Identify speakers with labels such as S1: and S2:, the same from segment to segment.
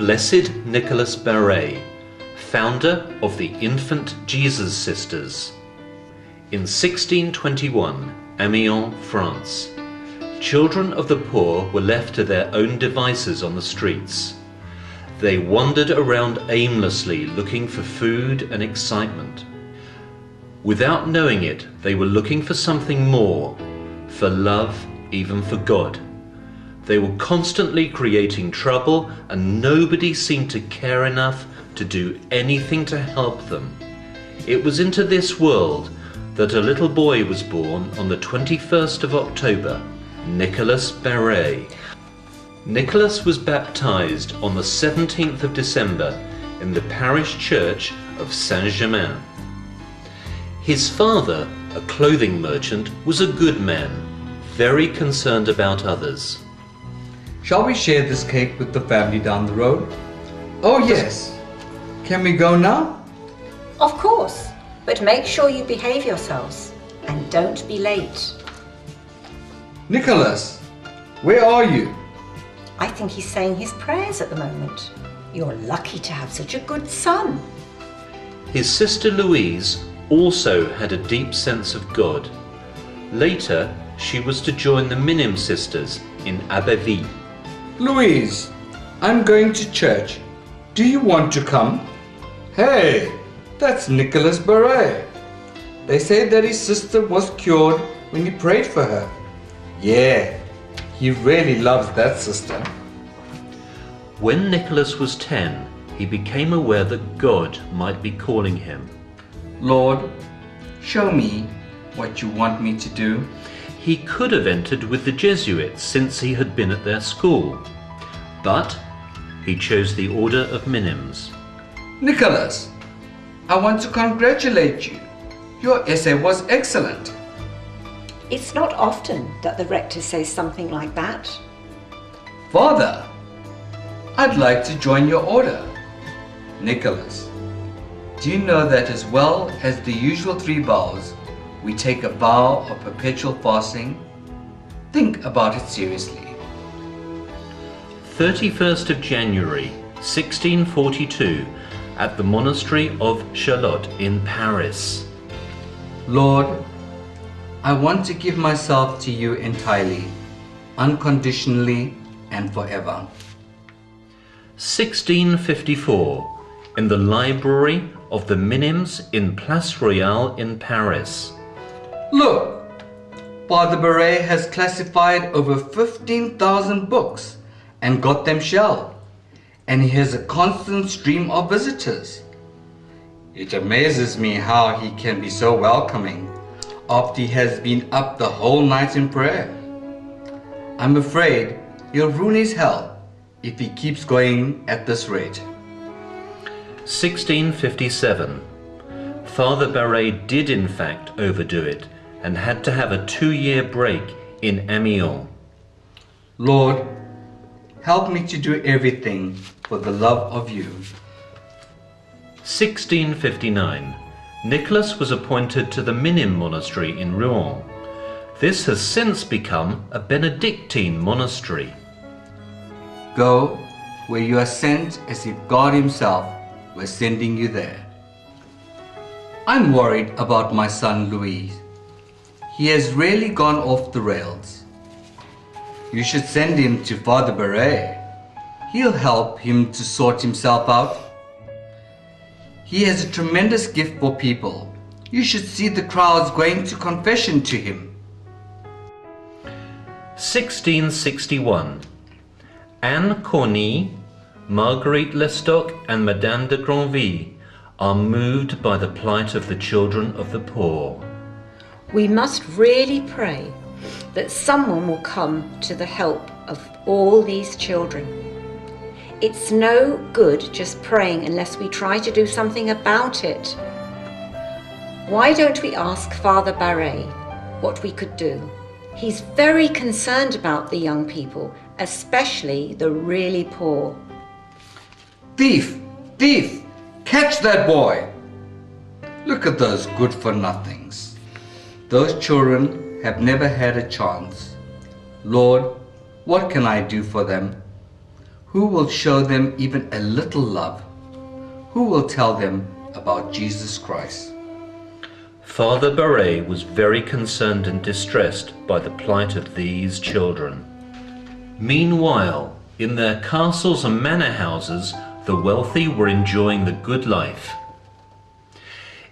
S1: Blessed Nicholas Barret, founder of the Infant Jesus Sisters. In 1621, Amiens, France, children of the poor were left to their own devices on the streets. They wandered around aimlessly looking for food and excitement. Without knowing it, they were looking for something more, for love, even for God. They were constantly creating trouble, and nobody seemed to care enough to do anything to help them. It was into this world that a little boy was born on the 21st of October, Nicholas Barret. Nicholas was baptized on the 17th of December in the parish church of Saint-Germain. His father, a clothing merchant, was a good man, very concerned about others.
S2: Shall we share this cake with the family down the road? Oh yes. Can we go now?
S3: Of course, but make sure you behave yourselves and don't be late.
S2: Nicholas, where are you?
S3: I think he's saying his prayers at the moment. You're lucky to have such a good son.
S1: His sister Louise also had a deep sense of God. Later, she was to join the Minim sisters in Abbeville.
S2: Louise, I'm going to church. Do you want to come? Hey, that's Nicholas Barret. They say that his sister was cured when he prayed for her. Yeah, he really loves that sister.
S1: When Nicholas was 10, he became aware that God might be calling him.
S2: Lord, show me what you want me to do.
S1: He could have entered with the Jesuits since he had been at their school, but he chose the Order of Minims.
S2: Nicholas, I want to congratulate you. Your essay was excellent.
S3: It's not often that the rector says something like that.
S2: Father, I'd like to join your order. Nicholas, do you know that as well as the usual 3 vows, we take a vow of perpetual fasting? Think about it seriously.
S1: 31st of January, 1642, at the monastery of Charlotte in Paris.
S2: Lord, I want to give myself to you entirely, unconditionally and forever.
S1: 1654, in the library of the Minims in Place Royale in Paris.
S2: Look, Father Barret has classified over 15,000 books and got them shelved, and he has a constant stream of visitors. It amazes me how he can be so welcoming after he has been up the whole night in prayer. I'm afraid he'll ruin his health if he keeps going at this rate.
S1: 1657. Father Barret did in fact overdo it and had to have a 2-year break in Amiens.
S2: Lord, help me to do everything for the love of you.
S1: 1659. Nicholas was appointed to the Minim monastery in Rouen. This has since become a Benedictine monastery.
S2: Go where you are sent as if God himself were sending you there. I'm worried about my son Louis. He has really gone off the rails. You should send him to Father Barret. He'll help him to sort himself out. He has a tremendous gift for people. You should see the crowds going to confession to him.
S1: 1661. Anne Corny, Marguerite Lestock and Madame de Granville are moved by the plight of the children of the poor.
S3: We must really pray that someone will come to the help of all these children. It's no good just praying unless we try to do something about it. Why don't we ask Father Barret what we could do? He's very concerned about the young people, especially the really poor.
S2: Thief! Thief! Catch that boy! Look at those good-for-nothings. Those children have never had a chance. Lord, what can I do for them? Who will show them even a little love? Who will tell them about Jesus Christ?
S1: Father Barret was very concerned and distressed by the plight of these children. Meanwhile, in their castles and manor houses, the wealthy were enjoying the good life.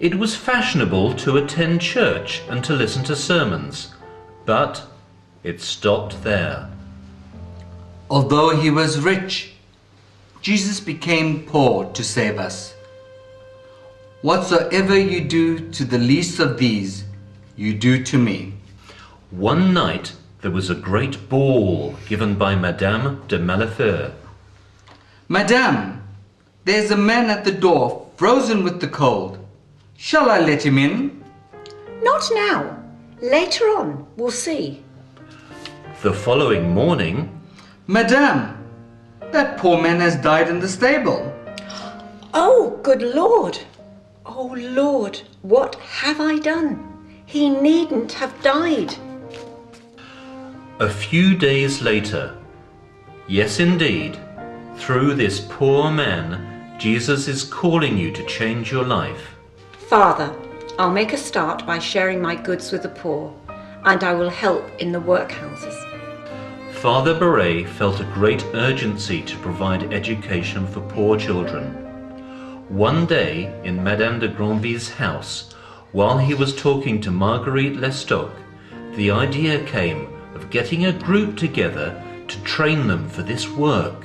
S1: It was fashionable to attend church and to listen to sermons, but it stopped there.
S2: Although he was rich, Jesus became poor to save us. Whatsoever you do to the least of these, you do to me.
S1: One night there was a great ball given by Madame de Malefeu.
S2: Madame, there's a man at the door, frozen with the cold. Shall I let him in?
S3: Not now. Later on, we'll see.
S1: The following morning,
S2: Madame, that poor man has died in the stable.
S3: Oh, good Lord! Oh, Lord, what have I done? He needn't have died.
S1: a few days later, yes indeed, through this poor man, Jesus is calling you to change your life.
S3: Father, I'll make a start by sharing my goods with the poor, and I will help in the workhouses.
S1: Father Barret felt a great urgency to provide education for poor children. One day, in Madame de Grandville's house, while he was talking to Marguerite Lestoc, the idea came of getting a group together to train them for this work.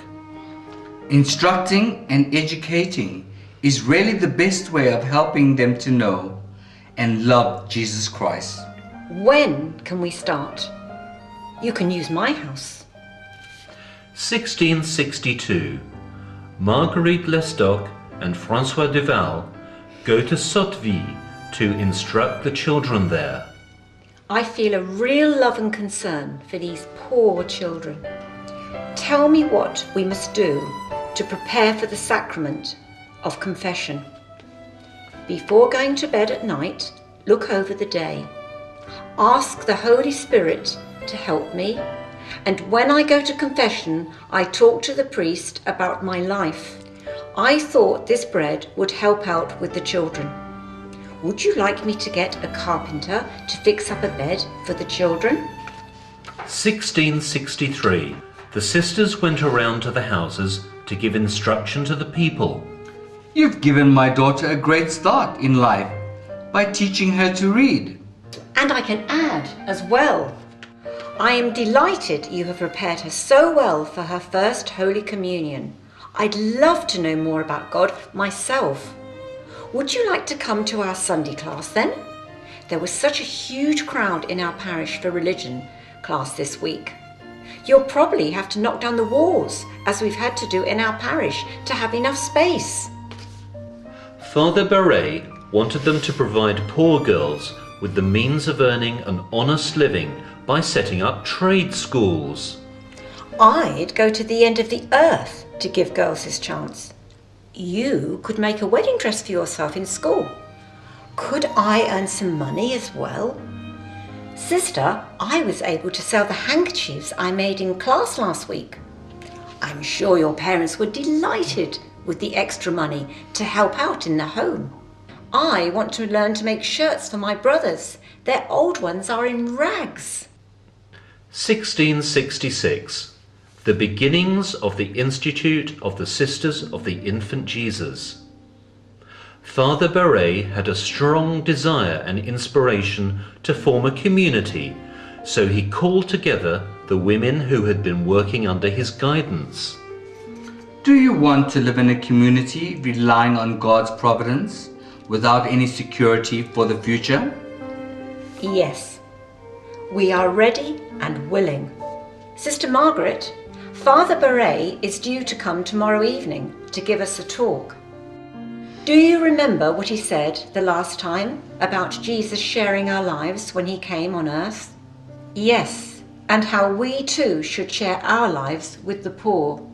S2: Instructing and educating is really the best way of helping them to know and love Jesus Christ.
S3: When can we start? You can use my house.
S1: 1662, Marguerite Lestoc and François Duval go to Sotteville to instruct the children there.
S3: I feel a real love and concern for these poor children. Tell me what we must do to prepare for the sacrament of confession. Before going to bed at night, look over the day. Ask the Holy Spirit to help me, and when I go to confession, I talk to the priest about my life. I thought this bread would help out with the children. Would you like me to get a carpenter to fix up a bed for the children?
S1: 1663, the sisters went around to the houses to give instruction to the people.
S2: You've given my daughter a great start in life by teaching her to read.
S3: And I can add as well. I am delighted you have prepared her so well for her first Holy Communion. I'd love to know more about God myself. Would you like to come to our Sunday class then? There was such a huge crowd in our parish for religion class this week. You'll probably have to knock down the walls, as we've had to do in our parish, to have enough space.
S1: Father Barret wanted them to provide poor girls with the means of earning an honest living by setting up trade schools.
S3: I'd go to the end of the earth to give girls this chance. You could make a wedding dress for yourself in school. Could I earn some money as well? Sister, I was able to sell the handkerchiefs I made in class last week. I'm sure your parents were delighted with the extra money to help out in the home. I want to learn to make shirts for my brothers. Their old ones are in rags.
S1: 1666, the beginnings of the Institute of the Sisters of the Infant Jesus. Father Barret had a strong desire and inspiration to form a community, so he called together the women who had been working under his guidance.
S2: Do you want to live in a community relying on God's providence without any security for the future?
S3: Yes, we are ready and willing. Sister Margaret, Father Barret is due to come tomorrow evening to give us a talk. Do you remember what he said the last time about Jesus sharing our lives when he came on earth? Yes, and how we too should share our lives with the poor.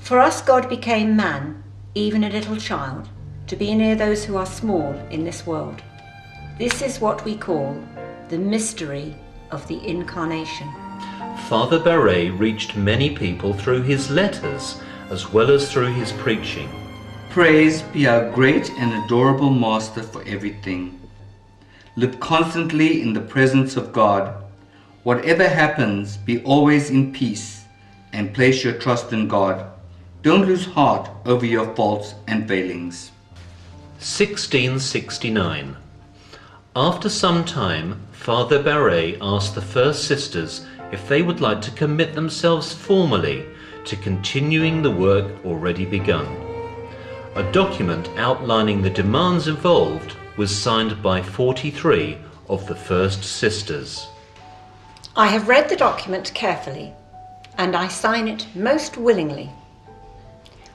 S3: For us God became man, even a little child, to be near those who are small in this world. This is what we call the mystery of the Incarnation.
S1: Father Barret reached many people through his letters as well as through his preaching.
S2: Praise be our great and adorable Master for everything. Live constantly in the presence of God. Whatever happens, be always in peace and place your trust in God. Don't lose heart over your faults and failings.
S1: 1669. After some time, Father Barret asked the first sisters if they would like to commit themselves formally to continuing the work already begun. A document outlining the demands involved was signed by 43 of the first sisters.
S3: I have read the document carefully, and I sign it most willingly.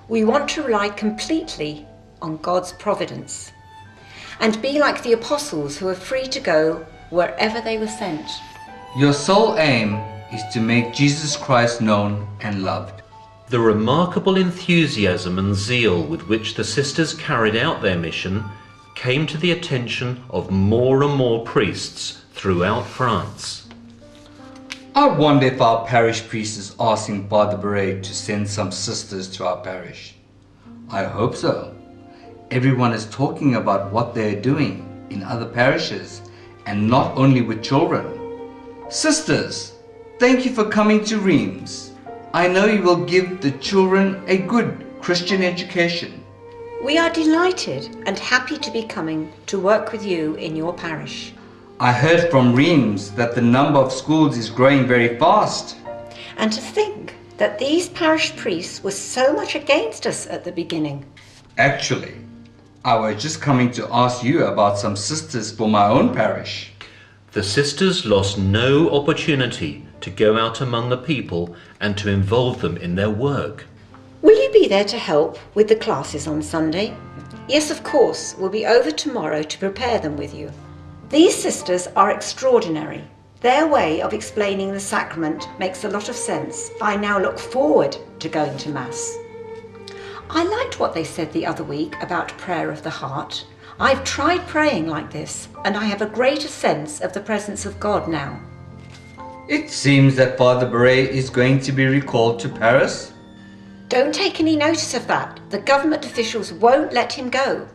S3: We want to rely completely on God's providence and be like the apostles who are free to go wherever they were sent.
S2: Your sole aim is to make Jesus Christ known and loved.
S1: The remarkable enthusiasm and zeal with which the sisters carried out their mission came to the attention of more and more priests throughout France.
S2: I wonder if our parish priest is asking Father Barret to send some sisters to our parish. I hope so. Everyone is talking about what they are doing in other parishes, and not only with children. Sisters, thank you for coming to Reims. I know you will give the children a good Christian education.
S3: We are delighted and happy to be coming to work with you in your parish.
S2: I heard from Reims that the number of schools is growing very fast.
S3: And to think that these parish priests were so much against us at the beginning.
S2: Actually, I was just coming to ask you about some sisters for my own parish.
S1: The sisters lost no opportunity to go out among the people and to involve them in their work.
S3: Will you be there to help with the classes on Sunday? Yes, of course. We'll be over tomorrow to prepare them with you. These sisters are extraordinary. Their way of explaining the sacrament makes a lot of sense. I now look forward to going to Mass. I liked what they said the other week about prayer of the heart. I've tried praying like this, and I have a greater sense of the presence of God now.
S2: It seems that Father Barret is going to be recalled to Paris.
S3: Don't take any notice of that. The government officials won't let him go.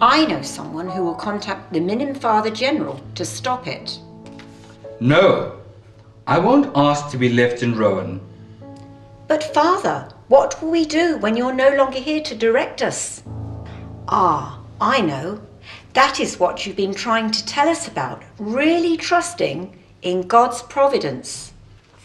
S3: I know someone who will contact the Minim Father General to stop it.
S2: No, I won't ask to be left in Rowan.
S3: But Father, what will we do when you're no longer here to direct us? Ah, I know. That is what you've been trying to tell us about, really trusting in God's providence.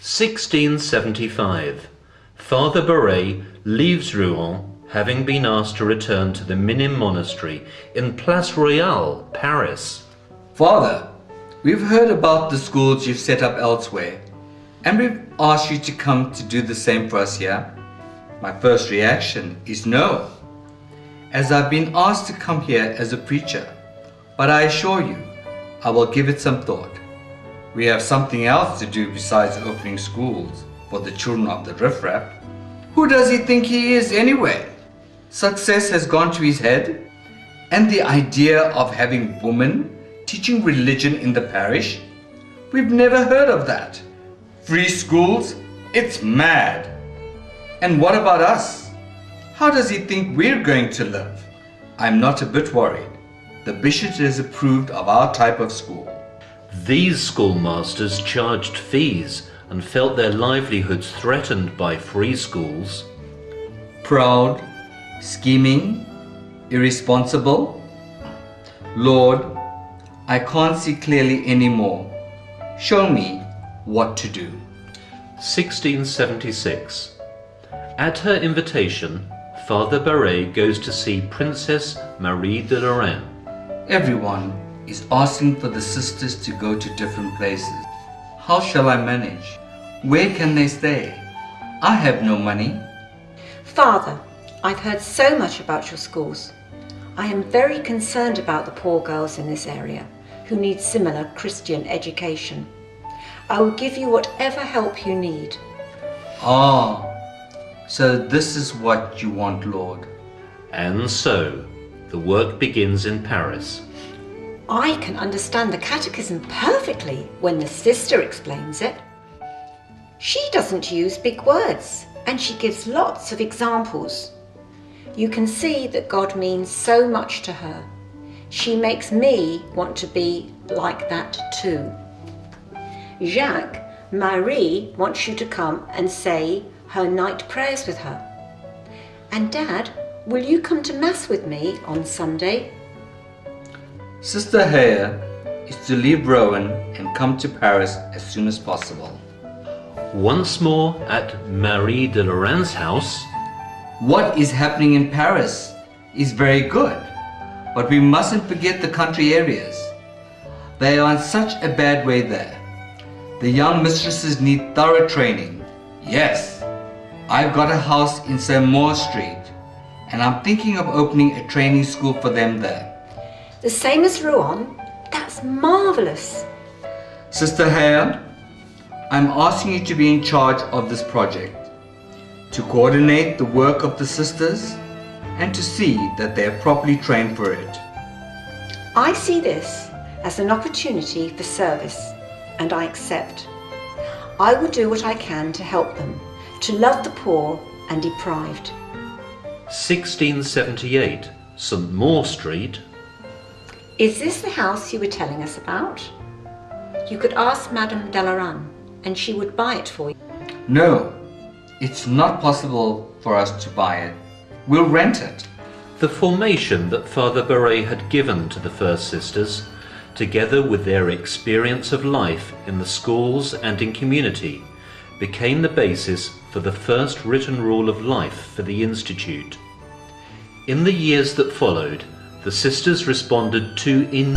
S1: 1675. Father Barret leaves Rouen, having been asked to return to the Minim Monastery in Place Royale, Paris.
S2: Father, we've heard about the schools you've set up elsewhere, and we've asked you to come to do the same for us here. My first reaction is no, as I've been asked to come here as a preacher, but I assure you, I will give it some thought. We have something else to do besides opening schools for the children of the riffraff. Who does he think he is anyway? Success has gone to his head, and the idea of having women teaching religion in the parish? We've never heard of that. Free schools? It's mad. And what about us? How does he think we're going to live? I'm not a bit worried. The bishop has approved of our type of school.
S1: These schoolmasters charged fees and felt their livelihoods threatened by free schools.
S2: Proud, scheming, irresponsible. Lord, I can't see clearly anymore. Show me what to do.
S1: 1676. At her invitation, Father Barret goes to see Princess Marie de Lorraine.
S2: Everyone is asking for the sisters to go to different places. How shall I manage? Where can they stay? I have no money.
S3: Father, I've heard so much about your schools. I am very concerned about the poor girls in this area who need similar Christian education. I will give you whatever help you need.
S2: Ah, so this is what you want, Lord.
S1: And so, the work begins in Paris.
S3: I can understand the catechism perfectly when the sister explains it. She doesn't use big words, And she gives lots of examples. You can see that God means so much to her. She makes me want to be like that too. Jacques, Marie wants you to come and say her night prayers with her. And Dad, will you come to Mass with me on Sunday?
S2: Sister Hare is to leave Rouen and come to Paris as soon as possible.
S1: Once more at Marie de Lorraine's house.
S2: What is happening in Paris is very good, but we mustn't forget the country areas. They are in such a bad way there. The young mistresses need thorough training. Yes, I've got a house in St. Maur Street, and I'm thinking of opening a training school for them there.
S3: The same as Rouen? That's marvellous.
S2: Sister Hare, I'm asking you to be in charge of this project, to coordinate the work of the sisters and to see that they are properly trained for it.
S3: I see this as an opportunity for service, and I accept. I will do what I can to help them, to love the poor and deprived.
S1: 1678, St. Maur Street.
S3: Is this the house you were telling us about? You could ask Madame Delaran, and she would buy it for you.
S2: No, it's not possible for us to buy it. We'll rent it.
S1: The formation that Father Beret had given to the First Sisters, together with their experience of life in the schools and in community, became the basis for the first written rule of life for the Institute. In the years that followed, the sisters responded to enormous